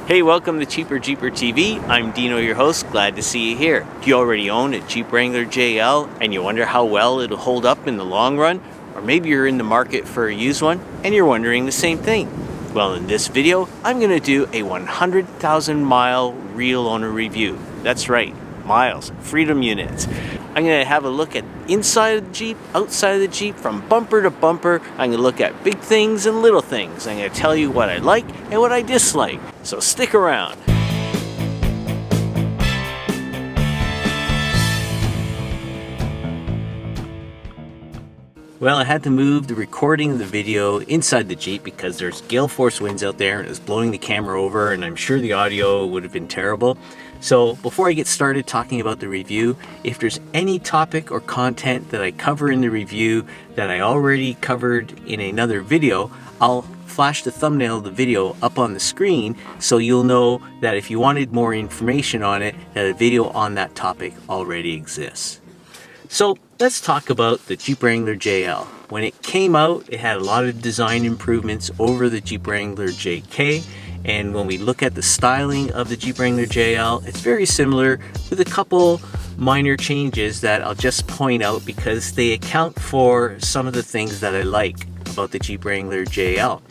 Hey, welcome to Cheaper Jeeper TV. I'm Dino, your host. Glad to see you here. Do you already own a Jeep Wrangler JL and you wonder how well it'll hold up in the long run? Or maybe you're in the market for a used one and you're wondering the same thing. Well, in this video, I'm going to do a 100,000 mile real owner review. That's right, miles, freedom units. I'm going to have a look at inside of the Jeep, outside of the Jeep, from bumper to bumper. I'm going to look at big things and little things. I'm going to tell you what I like and what I dislike. So stick around. Well, I had to move the recording of the video inside the Jeep because there's gale force winds out there and it was blowing the camera over, and I'm sure the audio would have been terrible. So before I get started talking about the review, if there's any topic or content that I cover in the review that I already covered in another video, I'll flash the thumbnail of the video up on the screen so you'll know that if you wanted more information on it, that a video on that topic already exists. So let's talk about the Jeep Wrangler JL. When it came out, it had a lot of design improvements over the Jeep Wrangler JK. And when we look at the styling of the Jeep Wrangler JL, it's very similar with a couple minor changes that I'll just point out because they account for some of the things that I like about the Jeep Wrangler JL.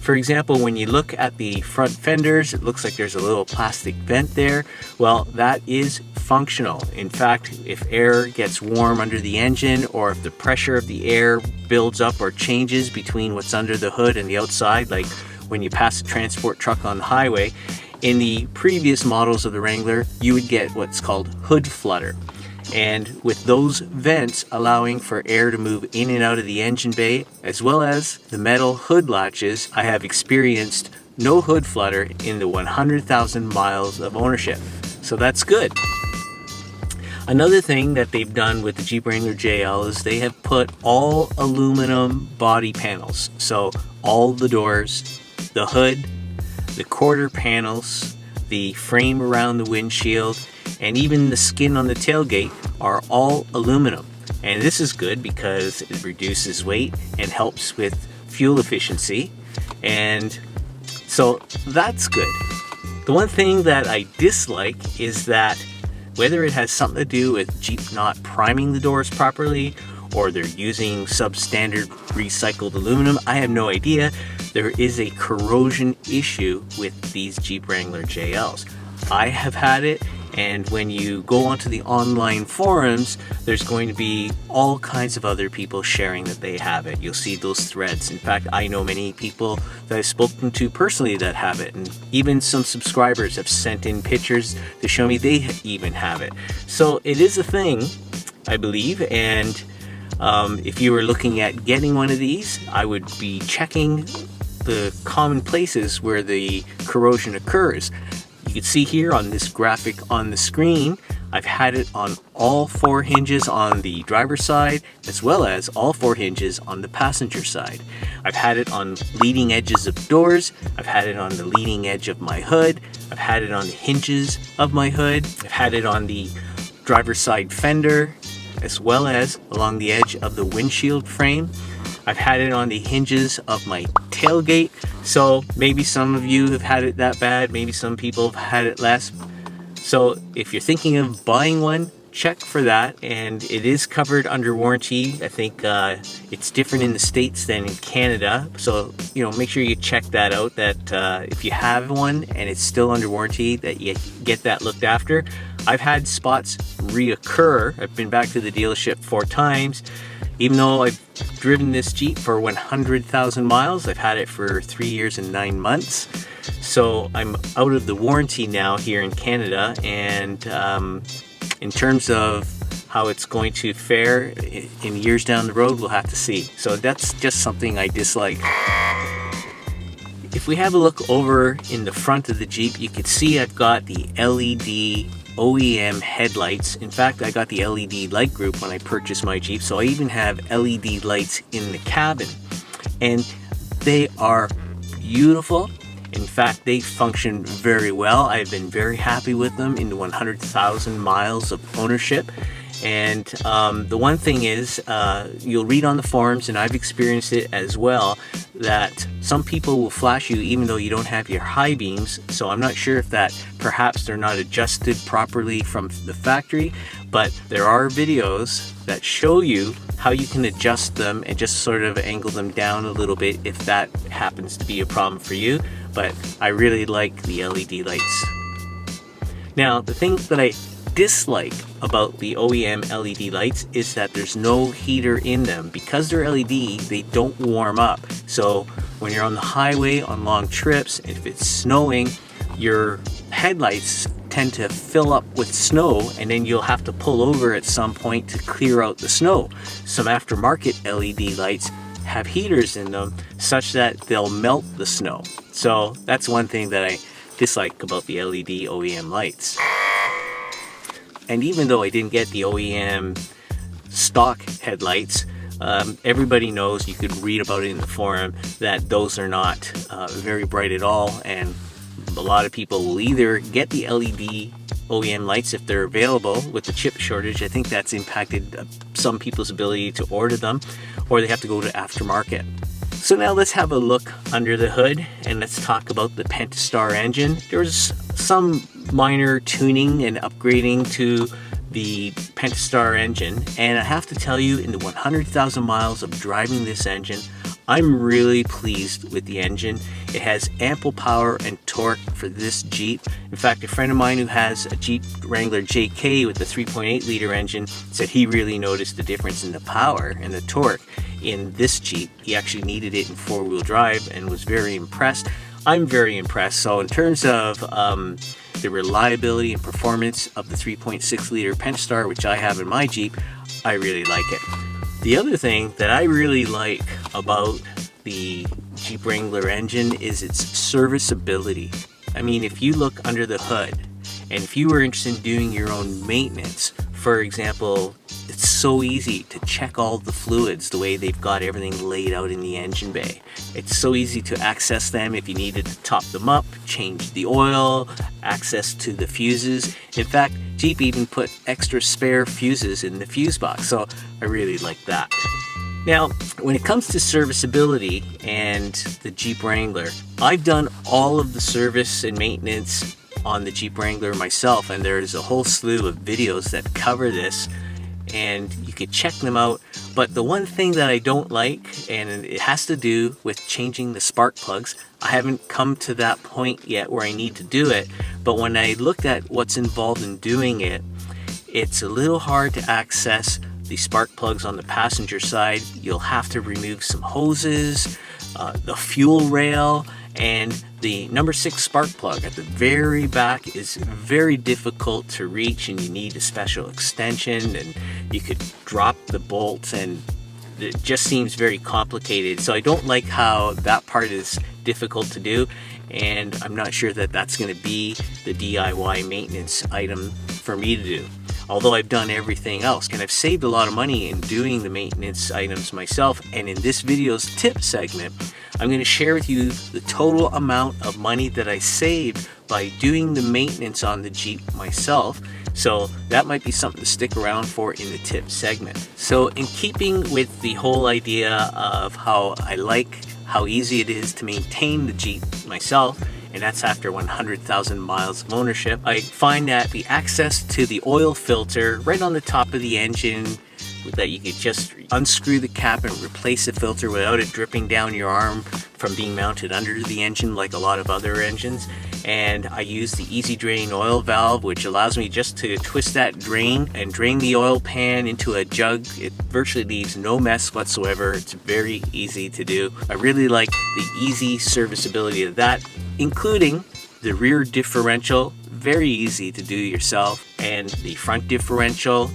For example, when you look at the front fenders, it looks like there's a little plastic vent there. Well, that is functional. In fact, if air gets warm under the engine, or if the pressure of the air builds up or changes between what's under the hood and the outside, like when you pass a transport truck on the highway, in the previous models of the Wrangler, you would get what's called hood flutter. And with those vents allowing for air to move in and out of the engine bay, as well as the metal hood latches, I have experienced no hood flutter in the 100,000 miles of ownership. So that's good. Another thing that they've done with the Jeep Wrangler JL is they have put all aluminum body panels. So all the doors, the hood, the quarter panels, the frame around the windshield, and even the skin on the tailgate are all aluminum. And this is good because it reduces weight and helps with fuel efficiency. And so that's good. The one thing that I dislike is that whether it has something to do with Jeep not priming the doors properly, or they're using substandard recycled aluminum, I have no idea. There is a corrosion issue with these Jeep Wrangler JLs. I have had it, and when you go onto the online forums, there's going to be all kinds of other people sharing that they have it. You'll see those threads. In fact, I know many people that I've spoken to personally that have it, and even some subscribers have sent in pictures to show me they even have it. So it is a thing, I believe, and if you were looking at getting one of these, I would be checking the common places where the corrosion occurs. You can see here on this graphic on the screen, I've had it on all four hinges on the driver's side, as well as all four hinges on the passenger side. I've had it on leading edges of doors. I've had it on the leading edge of my hood. I've had it on the hinges of my hood. I've had it on the driver's side fender, as well as along the edge of the windshield frame. I've had it on the hinges of my tailgate. So maybe some of you have had it that bad, maybe some people have had it less. So if you're thinking of buying one, check for that, and it is covered under warranty. I think it's different in the States than in Canada, so make sure you check that out, that if you have one and it's still under warranty, that you get that looked after. I've had spots reoccur. I've been back to the dealership 4 times. Even though I've driven this Jeep for 100,000 miles, I've had it for 3 years and 9 months. So I'm out of the warranty now here in Canada, and in terms of how it's going to fare in years down the road, we'll have to see. So that's just something I dislike. If we have a look over in the front of the Jeep, you can see I've got the LED OEM headlights. In fact, I got the LED light group when I purchased my Jeep, so I even have LED lights in the cabin, and they are beautiful. In fact, they function very well. I've been very happy with them in the 100,000 miles of ownership, And the one thing is, you'll read on the forums, and I've experienced it as well, that some people will flash you even though you don't have your high beams. So I'm not sure if that perhaps they're not adjusted properly from the factory, but there are videos that show you how you can adjust them and just sort of angle them down a little bit if that happens to be a problem for you. But I really like the LED lights. Now, the thing that I dislike about the OEM LED lights is that there's no heater in them. Because they're LED, they don't warm up. So when you're on the highway on long trips, if it's snowing, your headlights tend to fill up with snow, and then you'll have to pull over at some point to clear out the snow. Some aftermarket LED lights have heaters in them such that they'll melt the snow. So that's one thing that I dislike about the LED OEM lights. And even though I didn't get the OEM stock headlights, everybody knows, you could read about it in the forum, that those are not very bright at all. And a lot of people will either get the LED OEM lights if they're available. With the chip shortage, I think that's impacted some people's ability to order them, or they have to go to aftermarket. So now let's have a look under the hood and let's talk about the Pentastar engine. There's some minor tuning and upgrading to the Pentastar engine, and I have to tell you, in the 100,000 miles of driving this engine, I'm really pleased with the engine. It has ample power and torque for this Jeep. In fact, a friend of mine who has a Jeep Wrangler JK with the 3.8 liter engine said he really noticed the difference in the power and the torque in this Jeep. He actually needed it in four-wheel drive and was very impressed. I'm very impressed. So in terms of the reliability and performance of the 3.6 liter Pentastar, which I have in my Jeep, I really like it. The other thing that I really like about the Jeep Wrangler engine is its serviceability. I mean, if you look under the hood and if you were interested in doing your own maintenance, for example, it's so easy to check all the fluids the way they've got everything laid out in the engine bay. It's so easy to access them if you needed to top them up, change the oil, access to the fuses. In fact, Jeep even put extra spare fuses in the fuse box, so I really like that. Now, when it comes to serviceability and the Jeep Wrangler, I've done all of the service and maintenance on the Jeep Wrangler myself, and there's a whole slew of videos that cover this, and you can check them out. But the one thing that I don't like, and it has to do with changing the spark plugs, I haven't come to that point yet where I need to do it, but when I looked at what's involved in doing it, it's a little hard to access the spark plugs on the passenger side. You'll have to remove some hoses, the fuel rail, and the number 6 spark plug at the very back is very difficult to reach, and you need a special extension, and you could drop the bolts, and it just seems very complicated. So I don't like how that part is difficult to do, and I'm not sure that that's going to be the DIY maintenance item for me to do. Although I've done everything else, and I've saved a lot of money in doing the maintenance items myself. And in this video's tip segment, I'm going to share with you the total amount of money that I saved by doing the maintenance on the Jeep myself. So that might be something to stick around for in the tip segment. So in keeping with the whole idea of how I like how easy it is to maintain the Jeep myself, and that's after 100,000 miles of ownership, I find that the access to the oil filter right on the top of the engine, that you could just unscrew the cap and replace the filter without it dripping down your arm from being mounted under the engine like a lot of other engines. And I use the Easy Drain oil valve, which allows me just to twist that drain and drain the oil pan into a jug. It virtually leaves no mess whatsoever. It's very easy to do. I really like the easy serviceability of that, including the rear differential, very easy to do yourself, and the front differential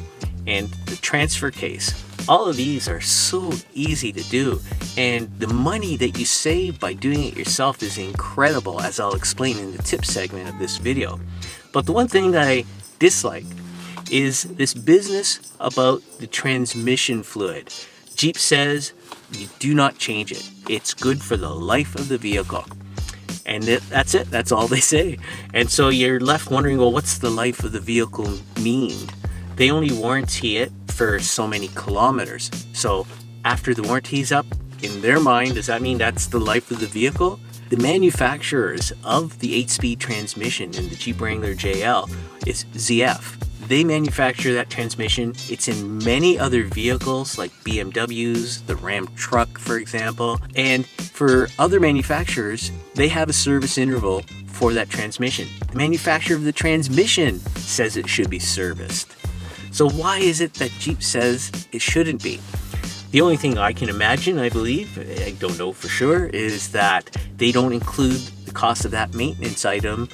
and the transfer case. All of these are so easy to do, and the money that you save by doing it yourself is incredible, as I'll explain in the tip segment of this video. But the one thing that I dislike is this business about the transmission fluid. Jeep says you do not change it. It's good for the life of the vehicle. And that's it. That's all they say. And so you're left wondering, well, what's the life of the vehicle mean? they only warranty it for so many kilometers. So after the warranty's up, in their mind, does that mean that's the life of the vehicle? The manufacturers of the 8-speed transmission in the Jeep Wrangler JL is ZF. They manufacture that transmission. It's in many other vehicles like BMWs, the Ram truck, for example. And for other manufacturers, they have a service interval for that transmission. The manufacturer of the transmission says it should be serviced. So why is it that Jeep says it shouldn't be? The only thing I can imagine, I believe, I don't know for sure, is that they don't include the cost of that maintenance item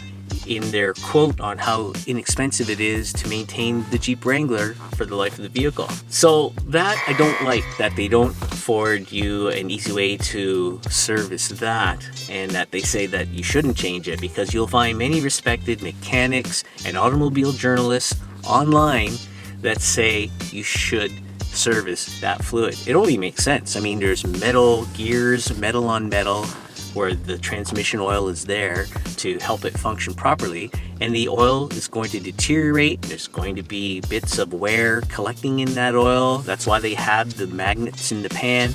in their quote on how inexpensive it is to maintain the Jeep Wrangler for the life of the vehicle. So that I don't like, that they don't afford you an easy way to service that, and that they say that you shouldn't change it, because you'll find many respected mechanics and automobile journalists online that say you should service that fluid. It only makes sense. I mean, there's metal gears, metal on metal, where the transmission oil is there to help it function properly, and the oil is going to deteriorate. There's going to be bits of wear collecting in that oil. That's why they have the magnets in the pan.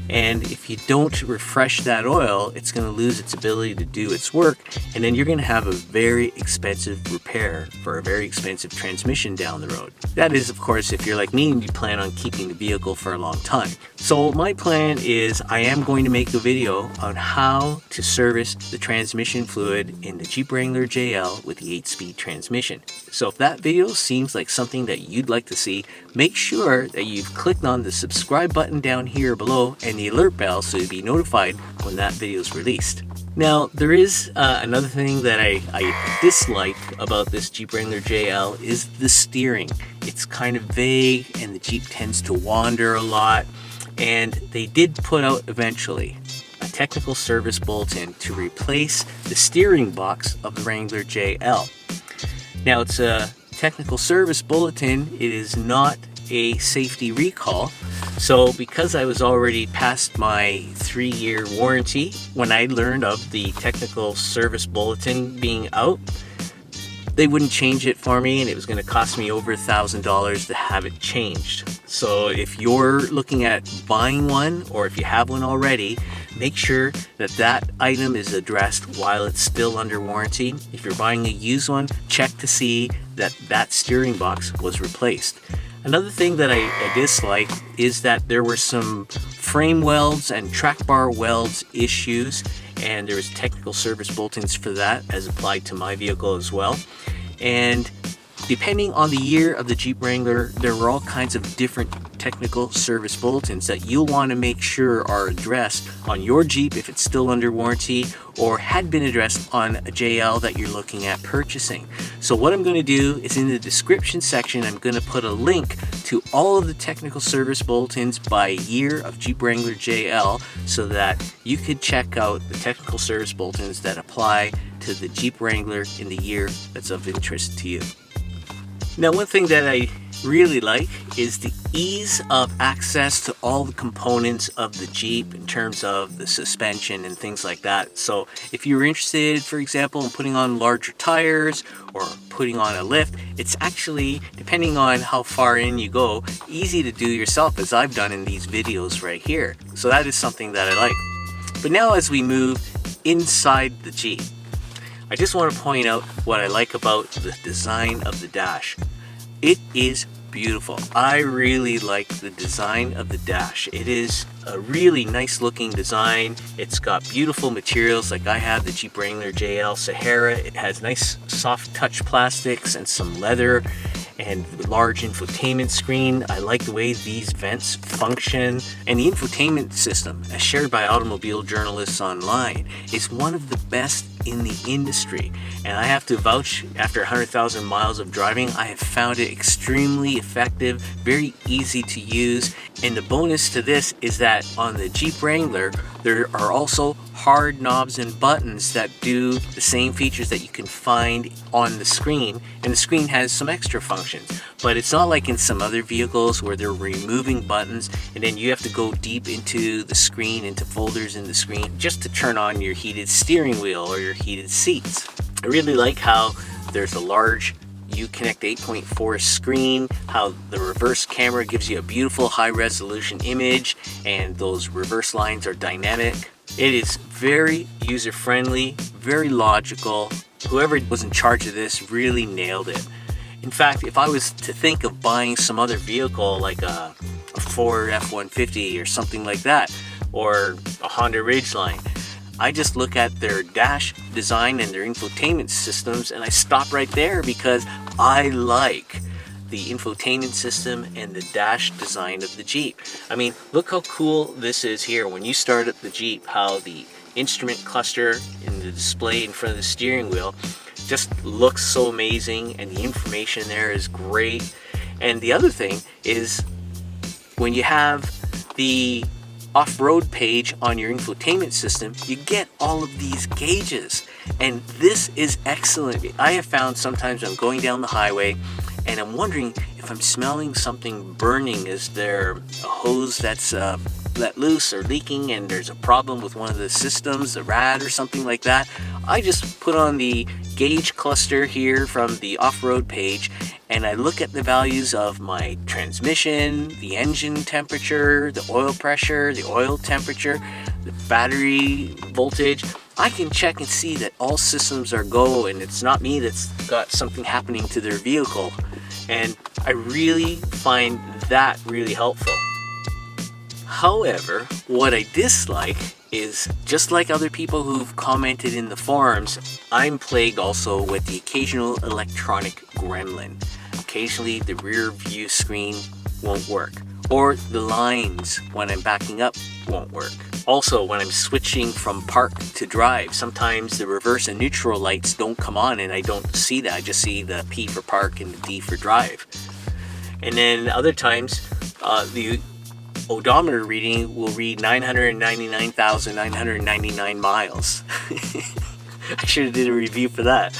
And if you don't refresh that oil, it's going to lose its ability to do its work, and then you're going to have a very expensive repair for a very expensive transmission down the road. That is, of course, if you're like me and you plan on keeping the vehicle for a long time. So my plan is I am going to make a video on how to service the transmission fluid in the Jeep Wrangler JL with the 8-speed transmission. So if that video seems like something that you'd like to see, make sure that you've clicked on the subscribe button down here below and the alert bell so you'll be notified when that video is released. Now, there is another thing that I dislike about this Jeep Wrangler JL is the steering. It's kind of vague and the Jeep tends to wander a lot, and they did put out eventually a technical service bulletin to replace the steering box of the Wrangler JL. Now, it's a technical service bulletin. It is not a safety recall. So because I was already past my 3-year warranty when I learned of the technical service bulletin being out, they wouldn't change it for me, and it was going to cost me over $1,000 to have it changed. So if you're looking at buying one, or if you have one already, make sure that that item is addressed while it's still under warranty. If you're buying a used one, check to see that that steering box was replaced. Another thing that I dislike is that there were some frame welds and track bar welds issues, and there was technical service bulletins for that as applied to my vehicle as well. And depending on the year of the Jeep Wrangler, there were all kinds of different technical service bulletins that you'll want to make sure are addressed on your Jeep if it's still under warranty, or had been addressed on a JL that you're looking at purchasing. So what I'm going to do is in the description section, I'm going to put a link to all of the technical service bulletins by year of Jeep Wrangler JL, so that you could check out the technical service bulletins that apply to the Jeep Wrangler in the year that's of interest to you. Now, one thing that I really like is the ease of access to all the components of the Jeep in terms of the suspension and things like that. So if you're interested, for example, in putting on larger tires or putting on a lift, it's actually, depending on how far in you go, easy to do yourself, as I've done in these videos right here. So that is something that I like. But now as we move inside the Jeep, I just want to point out what I like about the design of the dash. It is beautiful. I really like the design of the dash. It is a really nice looking design. It's got beautiful materials, like I have the Jeep Wrangler JL Sahara. It has nice soft touch plastics and some leather and large infotainment screen. I like the way these vents function, and the infotainment system, as shared by automobile journalists online, is one of the best in the industry. And I have to vouch, after 100,000 miles of driving, I have found it extremely effective, very easy to use. And the bonus to this is that on the Jeep Wrangler, there are also hard knobs and buttons that do the same features that you can find on the screen, and the screen has some extra functions. But it's not like in some other vehicles where they're removing buttons and then you have to go deep into the screen, into folders in the screen, just to turn on your heated steering wheel or your heated seats. I really like how there's a large Uconnect 8.4 screen, how the reverse camera gives you a beautiful high resolution image and those reverse lines are dynamic. It is very user friendly, very logical. Whoever was in charge of this really nailed it. In fact, if I was to think of buying some other vehicle like a Ford F-150 or something like that, or a Honda Ridgeline, I just look at their dash design and their infotainment systems and I stop right there because I like the infotainment system and the dash design of the Jeep. I mean, look how cool this is here. When you start up the Jeep, how the instrument cluster in the display in front of the steering wheel just looks so amazing and the information there is great. And the other thing is when you have the off-road page on your infotainment system, you get all of these gauges, and this is excellent. I have found sometimes I'm going down the highway and I'm wondering if I'm smelling something burning. Is there a hose that's let loose or leaking and there's a problem with one of the systems, the rad or something like that? I just put on the gauge cluster here from the off-road page and I look at the values of my transmission, the engine temperature, the oil pressure, the oil temperature, the battery voltage. I can check and see that all systems are go and it's not me that's got something happening to their vehicle. And I really find that really helpful. However, what I dislike is, just like other people who've commented in the forums, I'm plagued also with the occasional electronic gremlin. Occasionally the rear view screen won't work, or the lines when I'm backing up won't work. Also, when I'm switching from park to drive, sometimes the reverse and neutral lights don't come on and I don't see that. I just see the P for park and the D for drive. And then other times, the odometer reading will read 999,999 miles. I should have did a review for that.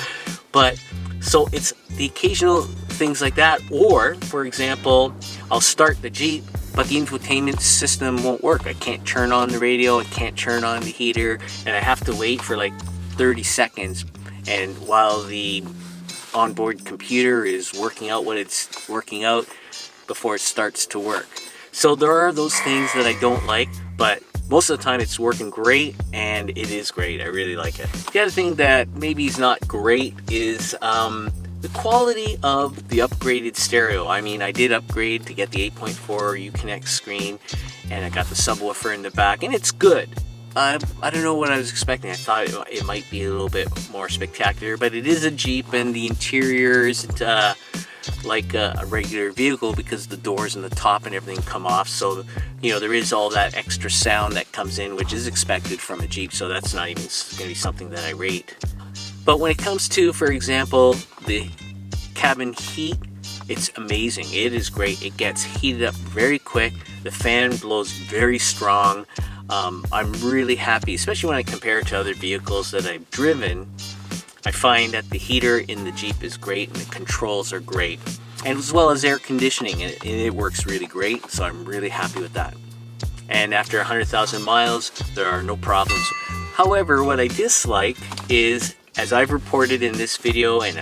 But so it's the occasional things like that. Or, for example, I'll start the Jeep, but the infotainment system won't work. I can't turn on the radio, I can't turn on the heater, and I have to wait for like 30 seconds. And while the onboard computer is working out what it's working out before it starts to work. So there are those things that I don't like, but most of the time it's working great, and it is great. I really like it. The other thing that maybe is not great is the quality of the upgraded stereo. I mean, I did upgrade to get the 8.4 Uconnect screen, and I got the subwoofer in the back, and it's good. I don't know what I was expecting. I thought it might be a little bit more spectacular, but it is a Jeep, and the interior isn't like a regular vehicle because the doors and the top and everything come off. So, you know, there is all that extra sound that comes in, which is expected from a Jeep. So that's not even going to be something that I rate. But when it comes to, for example, the cabin heat, it's amazing. It is great. It gets heated up very quick. The fan blows very strong. I'm really happy, especially when I compare it to other vehicles that I've driven. I find that the heater in the Jeep is great and the controls are great, and as well as air conditioning, and it works really great, so I'm really happy with that. And after 100,000 miles, there are no problems. However, what I dislike is, as I've reported in this video and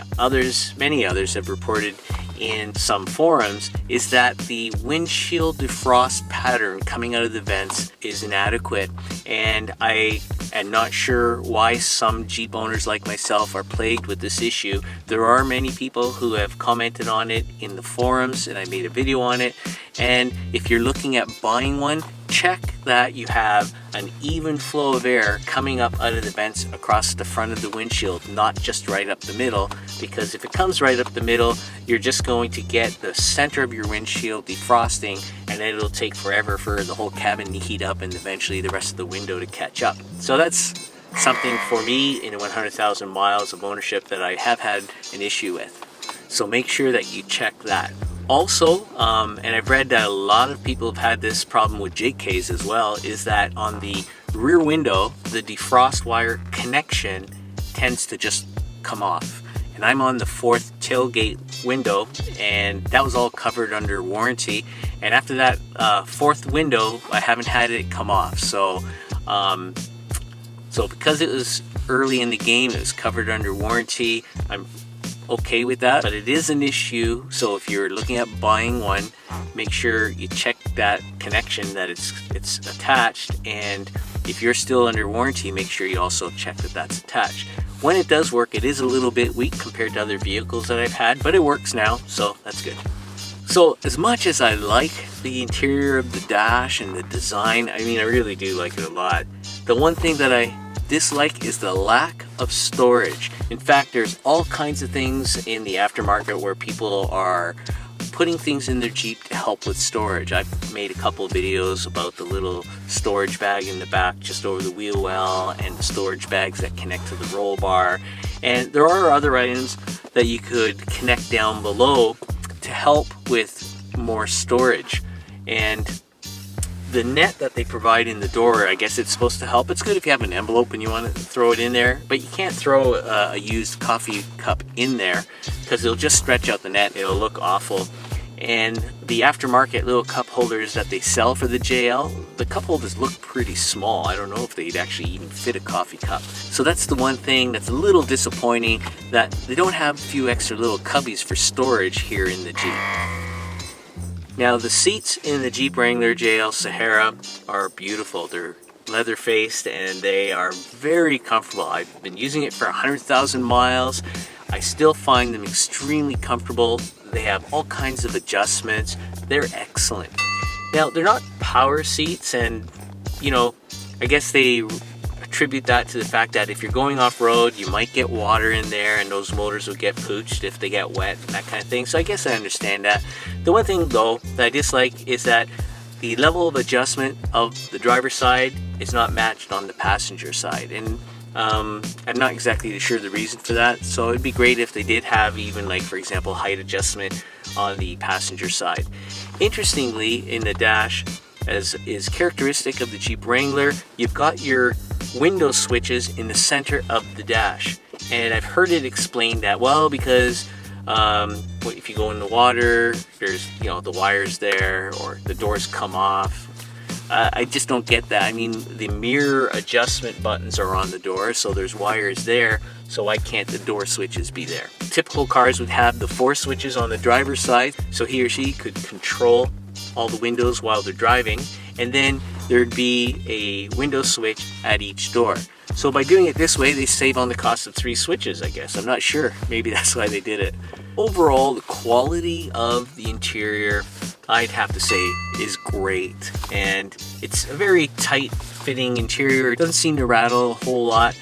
many others have reported in some forums, is that the windshield defrost pattern coming out of the vents is inadequate, and I am not sure why some Jeep owners like myself are plagued with this issue. There are many people who have commented on it in the forums, and I made a video on it. And if you're looking at buying one, check that you have an even flow of air coming up out of the vents across the front of the windshield, not just right up the middle, because if it comes right up the middle, you're just going to get the center of your windshield defrosting, and then it'll take forever for the whole cabin to heat up and eventually the rest of the window to catch up. So that's something for me in 100,000 miles of ownership that I have had an issue with. So make sure that you check that. Also, and I've read that a lot of people have had this problem with JKs as well, is that on the rear window, the defrost wire connection tends to just come off. And I'm on the fourth tailgate window, and that was all covered under warranty. And after that fourth window, I haven't had it come off. So because it was early in the game, it was covered under warranty. I'm okay with that, but it is an issue. So if you're looking at buying one, make sure you check that connection, that it's attached, and if you're still under warranty, make sure you also check that that's attached. When it does work, it is a little bit weak compared to other vehicles that I've had, but it works now, so that's good. So as much as I like the interior of the dash and the design, I mean, I really do like it a lot. The one thing that I dislike is the lack of storage. In fact, there's all kinds of things in the aftermarket where people are putting things in their Jeep to help with storage. I've made a couple of videos about the little storage bag in the back just over the wheel well, and the storage bags that connect to the roll bar. And there are other items that you could connect down below to help with more storage. And the net that they provide in the door, I guess it's supposed to help. It's good if you have an envelope and you want to throw it in there, but you can't throw a used coffee cup in there because it'll just stretch out the net. It'll look awful. And the aftermarket little cup holders that they sell for the JL, the cup holders look pretty small. I don't know if they'd actually even fit a coffee cup. So that's the one thing that's a little disappointing, that they don't have a few extra little cubbies for storage here in the Jeep. Now the seats in the Jeep Wrangler JL Sahara are beautiful. They're leather faced and they are very comfortable. I've been using it for 100,000 miles. I still find them extremely comfortable. They have all kinds of adjustments. They're excellent. Now they're not power seats, and you know, I guess they attribute that to the fact that if you're going off-road, you might get water in there and those motors will get pooched if they get wet and that kind of thing. So I guess I understand that. The one thing though that I dislike is that the level of adjustment of the driver's side is not matched on the passenger side, and I'm not exactly sure the reason for that. So it'd be great if they did have even, like, for example, height adjustment on the passenger side. Interestingly, in the dash, as is characteristic of the Jeep Wrangler, you've got your window switches in the center of the dash. And I've heard it explained that, well, because if you go in the water, there's, you know, the wires there, or the doors come off. I just don't get that. I mean, the mirror adjustment buttons are on the door, so there's wires there, so why can't the door switches be there? Typical cars would have the 4 switches on the driver's side, so he or she could control all the windows while they're driving, and then there'd be a window switch at each door. So by doing it this way, they save on the cost of 3 switches, I guess. I'm not sure. Maybe that's why they did it. Overall, the quality of the interior, I'd have to say, is great. And it's a very tight fitting interior. It doesn't seem to rattle a whole lot.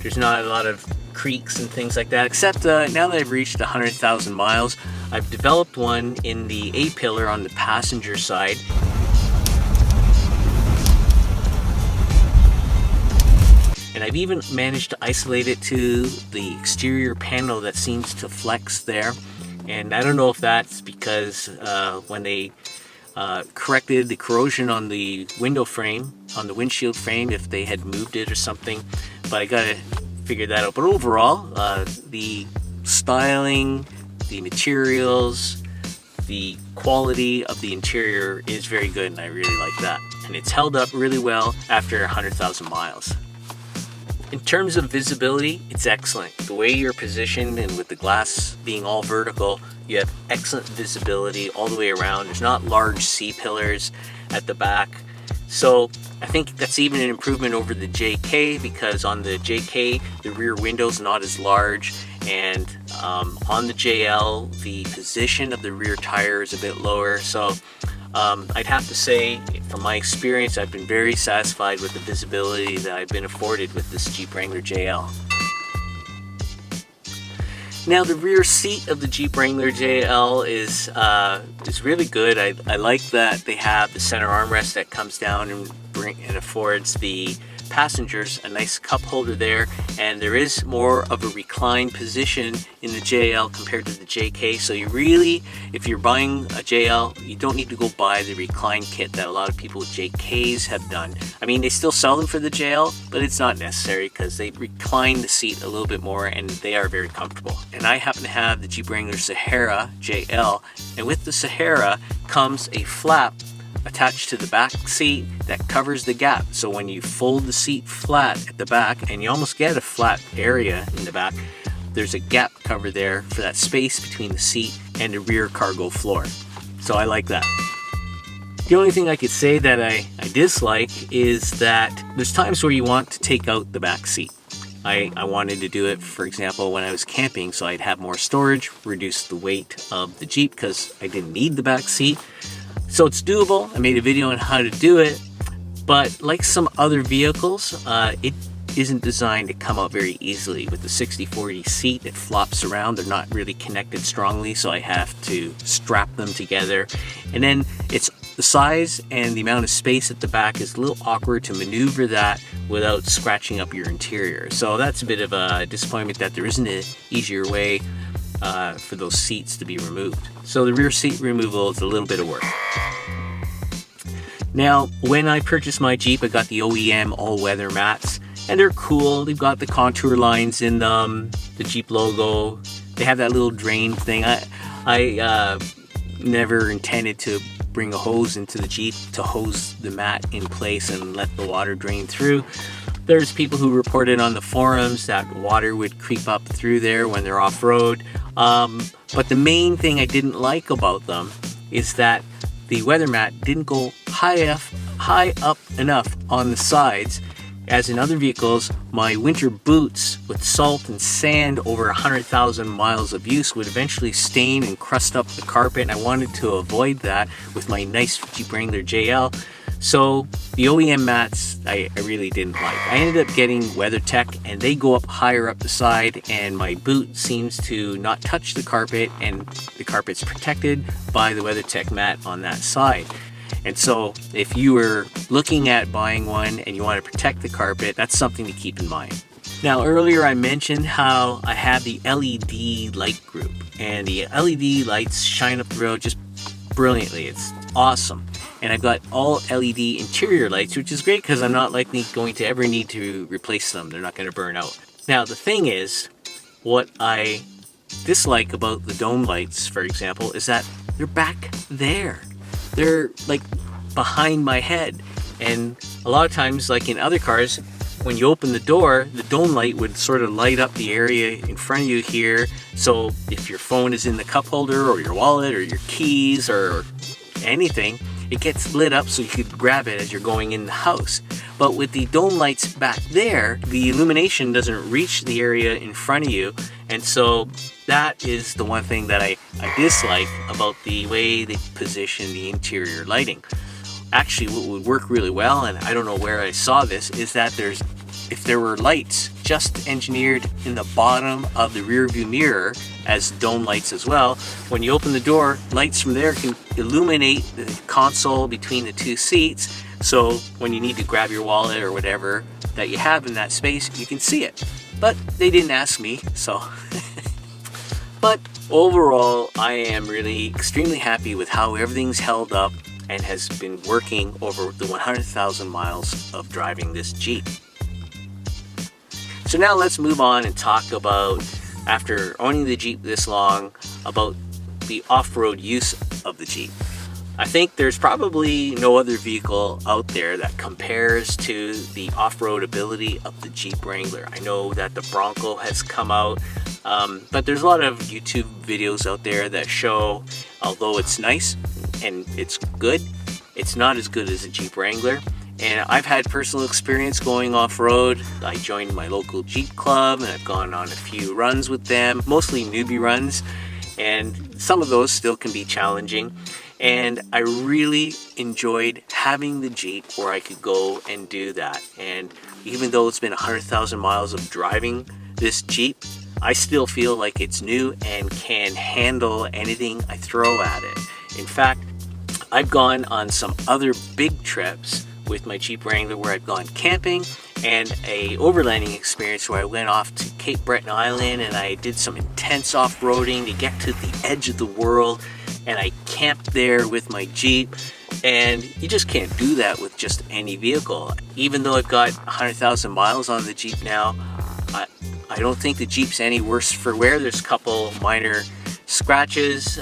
There's not a lot of creaks and things like that, except now that I've reached 100,000 miles, I've developed one in the A-pillar on the passenger side. And I've even managed to isolate it to the exterior panel that seems to flex there. And I don't know if that's because when they corrected the corrosion on the window frame, on the windshield frame, if they had moved it or something, but I gotta figure that out. But overall, the styling, the materials, the quality of the interior is very good, and I really like that. And it's held up really well after 100,000 miles. In terms of visibility, it's excellent. The way you're positioned, and with the glass being all vertical, you have excellent visibility all the way around. There's not large C-pillars at the back. So I think that's even an improvement over the JK, because on the JK, the rear window's not as large, and on the JL, the position of the rear tire is a bit lower. So I'd have to say, from my experience, I've been very satisfied with the visibility that I've been afforded with this Jeep Wrangler JL. Now, the rear seat of the Jeep Wrangler JL is really good. I like that they have the center armrest that comes down and affords the passengers a nice cup holder there, and there is more of a reclined position in the JL compared to the JK. So you really, if you're buying a JL, you don't need to go buy the recline kit that a lot of people with JKs have done. I mean, they still sell them for the JL, but it's not necessary because they recline the seat a little bit more and they are very comfortable. And I happen to have the Jeep Wrangler Sahara JL, and with the Sahara comes a flap attached to the back seat that covers the gap. So when you fold the seat flat at the back, and you almost get a flat area in the back, there's a gap cover there for that space between the seat and the rear cargo floor. So I like that. The only thing I could say that I dislike is that there's times where you want to take out the back seat. I wanted to do it, for example, when I was camping, so I'd have more storage, reduce the weight of the Jeep because I didn't need the back seat. So it's doable. I made a video on how to do it, but like some other vehicles, it isn't designed to come out very easily. With the 60/40 seat, it flops around. They're not really connected strongly, so I have to strap them together. And then it's the size and the amount of space at the back is a little awkward to maneuver that without scratching up your interior. So that's a bit of a disappointment that there isn't an easier way for those seats to be removed. So the rear seat removal is a little bit of work. Now, when I purchased my Jeep, I got the OEM all-weather mats, and they're cool. They've got the contour lines in them, the Jeep logo. They have that little drain thing. I never intended to bring a hose into the Jeep to hose the mat in place and let the water drain through. There's people who reported on the forums that water would creep up through there when they're off-road. But the main thing I didn't like about them is that the weather mat didn't go high up enough on the sides. As in other vehicles, my winter boots with salt and sand over 100,000 miles of use would eventually stain and crust up the carpet, and I wanted to avoid that with my nice Jeep Wrangler JL. So the OEM mats I really didn't like. I ended up getting WeatherTech, and they go up higher up the side, and my boot seems to not touch the carpet, and the carpet's protected by the WeatherTech mat on that side. And so if you were looking at buying one and you want to protect the carpet, that's something to keep in mind. Now, earlier I mentioned how I have the LED light group, and the LED lights shine up the road just brilliantly. It's awesome. And I've got all LED interior lights, which is great because I'm not likely going to ever need to replace them. They're not going to burn out. Now, the thing is, what I dislike about the dome lights, for example, is that they're back there. They're like behind my head, and a lot of times, like in other cars, when you open the door, the dome light would sort of light up the area in front of you here. So if your phone is in the cup holder or your wallet or your keys or anything, it gets lit up so you could grab it as you're going in the house. But with the dome lights back there, the illumination doesn't reach the area in front of you, and so that is the one thing that I dislike about the way they position the interior lighting. Actually, what would work really well, and I don't know where I saw this, is that if there were lights just engineered in the bottom of the rear view mirror as dome lights as well, when you open the door, lights from there can illuminate the console between the two seats, so when you need to grab your wallet or whatever that you have in that space, you can see it. But they didn't ask me, so but overall, I am really extremely happy with how everything's held up and has been working over the 100,000 miles of driving this Jeep. So now let's move on and talk about, after owning the Jeep this long, about the off-road use of the Jeep. I think there's probably no other vehicle out there that compares to the off-road ability of the Jeep Wrangler. I know that the Bronco has come out, but there's a lot of YouTube videos out there that show, although it's nice and it's good, it's not as good as a Jeep Wrangler. And I've had personal experience going off-road. I joined my local Jeep club and I've gone on a few runs with them, mostly newbie runs, and some of those still can be challenging. And I really enjoyed having the Jeep where I could go and do that. And even though it's been 100,000 miles of driving this Jeep, I still feel like it's new and can handle anything I throw at it. In fact, I've gone on some other big trips with my Jeep Wrangler where I've gone camping, and a overlanding experience where I went off to Cape Breton Island and I did some intense off-roading to get to the edge of the world, and I camped there with my Jeep. And you just can't do that with just any vehicle. Even though I've got 100,000 miles on the Jeep now, I don't think the Jeep's any worse for wear. There's a couple minor scratches,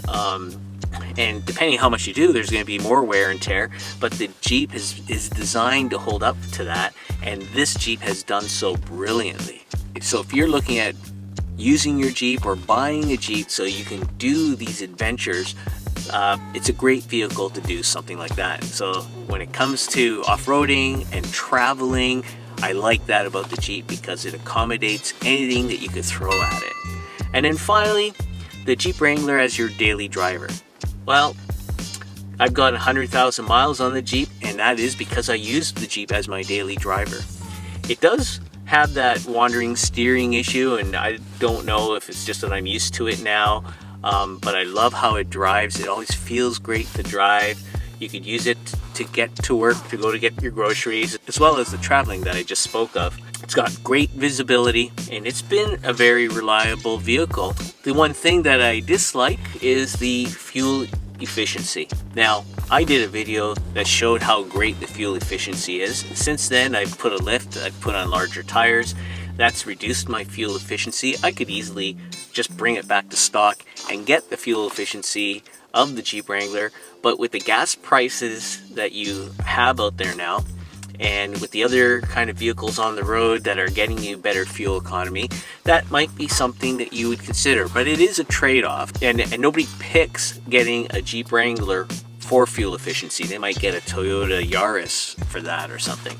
and depending how much you do, there's going to be more wear and tear, but the Jeep is designed to hold up to that, and this Jeep has done so brilliantly. So if you're looking at using your Jeep or buying a Jeep so you can do these adventures, it's a great vehicle to do something like that. So when it comes to off-roading and traveling, I like that about the Jeep because it accommodates anything that you could throw at it. And then finally, the Jeep Wrangler as your daily driver. Well, I've got 100,000 miles on the Jeep, and that is because I use the Jeep as my daily driver. It does have that wandering steering issue, and I don't know if it's just that I'm used to it now, but I love how it drives. It always feels great to drive. You could use it to get to work, to go to get your groceries, as well as the traveling that I just spoke of. It's got great visibility, and it's been a very reliable vehicle. The one thing that I dislike is the fuel efficiency. Now, I did a video that showed how great the fuel efficiency is. Since then, I've put a lift, I've put on larger tires. That's reduced my fuel efficiency. I could easily just bring it back to stock and get the fuel efficiency of the Jeep Wrangler, but with the gas prices that you have out there now, and with the other kind of vehicles on the road that are getting you better fuel economy, that might be something that you would consider. But it is a trade-off, and nobody picks getting a Jeep Wrangler for fuel efficiency. They might get a Toyota Yaris for that or something.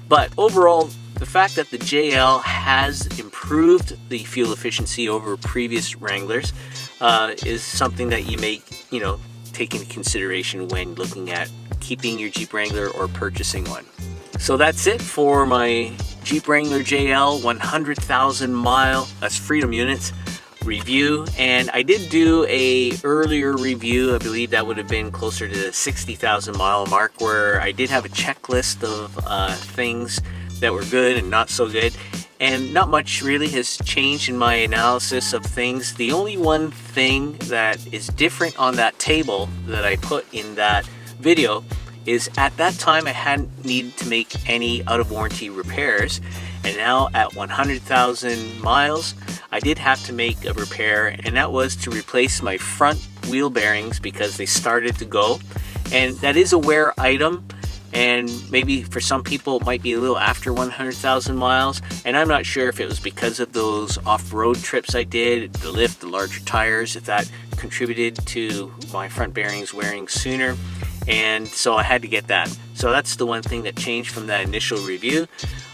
But overall, the fact that the JL has improved the fuel efficiency over previous Wranglers is something that you may, take into consideration when looking at keeping your Jeep Wrangler or purchasing one. So that's it for my Jeep Wrangler JL 100,000 mile, that's Freedom Units, review. And I did do a earlier review, I believe that would have been closer to the 60,000 mile mark, where I did have a checklist of things that were good and not so good. And not much really has changed in my analysis of things. The only one thing that is different on that table that I put in that video is at that time I hadn't needed to make any out of warranty repairs, and now at 100,000 miles I did have to make a repair, and that was to replace my front wheel bearings because they started to go. And that is a wear item, and maybe for some people it might be a little after 100,000 miles, and I'm not sure if it was because of those off-road trips I did, the lift, the larger tires, if that contributed to my front bearings wearing sooner. And so I had to get that. So that's the one thing that changed from that initial review.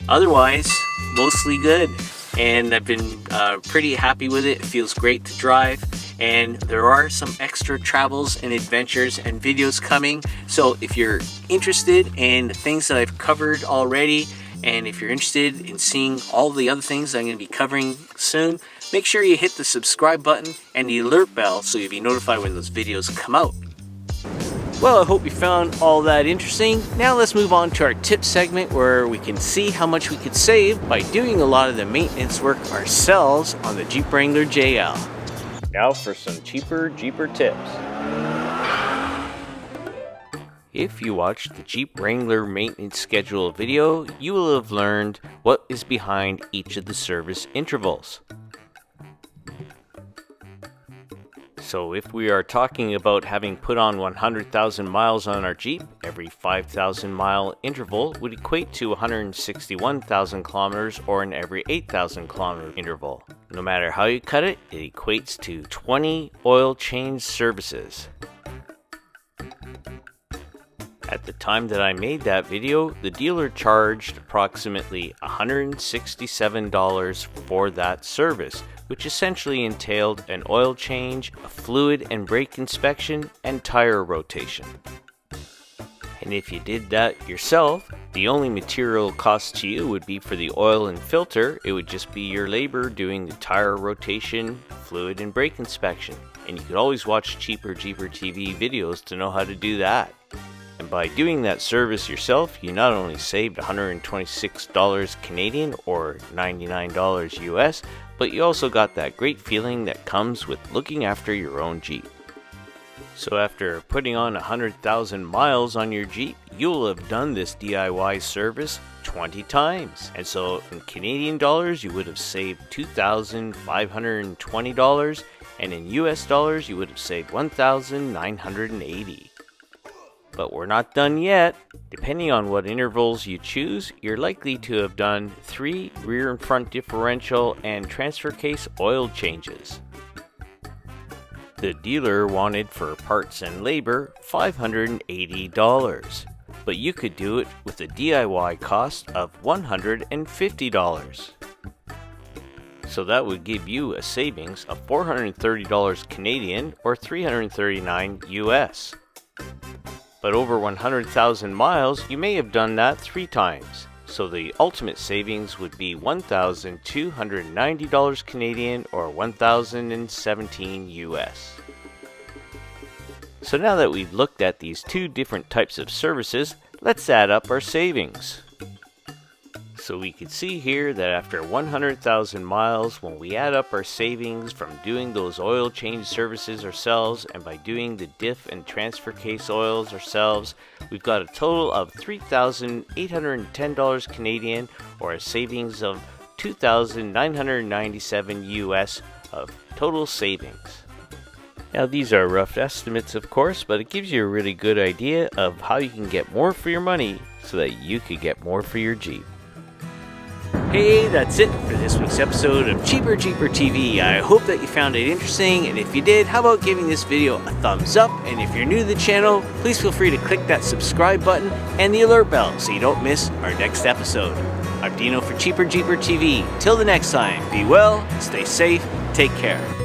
Otherwise, mostly good, and I've been pretty happy with it. It feels great to drive, and there are some extra travels and adventures and videos coming. So if you're interested in the things that I've covered already, and if you're interested in seeing all the other things I'm going to be covering soon, make sure you hit the subscribe button and the alert bell so you'll be notified when those videos come out. Well, I hope you found all that interesting. Now let's move on to our tip segment, where we can see how much we could save by doing a lot of the maintenance work ourselves on the Jeep Wrangler JL. Now for some cheaper Jeeper tips. If you watched the Jeep Wrangler maintenance schedule video, you will have learned what is behind each of the service intervals. So if we are talking about having put on 100,000 miles on our Jeep, every 5,000 mile interval would equate to 161,000 kilometers, or an every 8,000 kilometer interval. No matter how you cut it, it equates to 20 oil change services. At the time that I made that video, the dealer charged approximately $167 for that service, which essentially entailed an oil change, a fluid and brake inspection, and tire rotation. And if you did that yourself, the only material cost to you would be for the oil and filter. It would just be your labor doing the tire rotation, fluid and brake inspection. And you could always watch cheaper Jeeper TV videos to know how to do that. And by doing that service yourself, you not only saved $126 Canadian or $99 US, but you also got that great feeling that comes with looking after your own Jeep. So after putting on 100,000 miles on your Jeep, you'll have done this DIY service 20 times. And so in Canadian dollars, you would have saved $2,520, and in US dollars, you would have saved $1,980. But we're not done yet. Depending on what intervals you choose, you're likely to have done 3 rear and front differential and transfer case oil changes. The dealer wanted for parts and labor $580, but you could do it with a DIY cost of $150. So that would give you a savings of $430 Canadian or $339 US. But over 100,000 miles, you may have done that 3 times. So the ultimate savings would be $1,290 Canadian or $1,017 US. So now that we've looked at these 2 different types of services, let's add up our savings. So we can see here that after 100,000 miles, when we add up our savings from doing those oil change services ourselves and by doing the diff and transfer case oils ourselves, we've got a total of $3,810 Canadian or a savings of $2,997 US of total savings. Now these are rough estimates of course, but it gives you a really good idea of how you can get more for your money so that you could get more for your Jeep. Hey, that's it for this week's episode of Cheaper Jeeper TV. I hope that you found it interesting, and if you did, how about giving this video a thumbs up? And if you're new to the channel, please feel free to click that subscribe button and the alert bell so you don't miss our next episode. I'm Dino for Cheaper Jeeper TV. Till the next time, be well, stay safe, take care.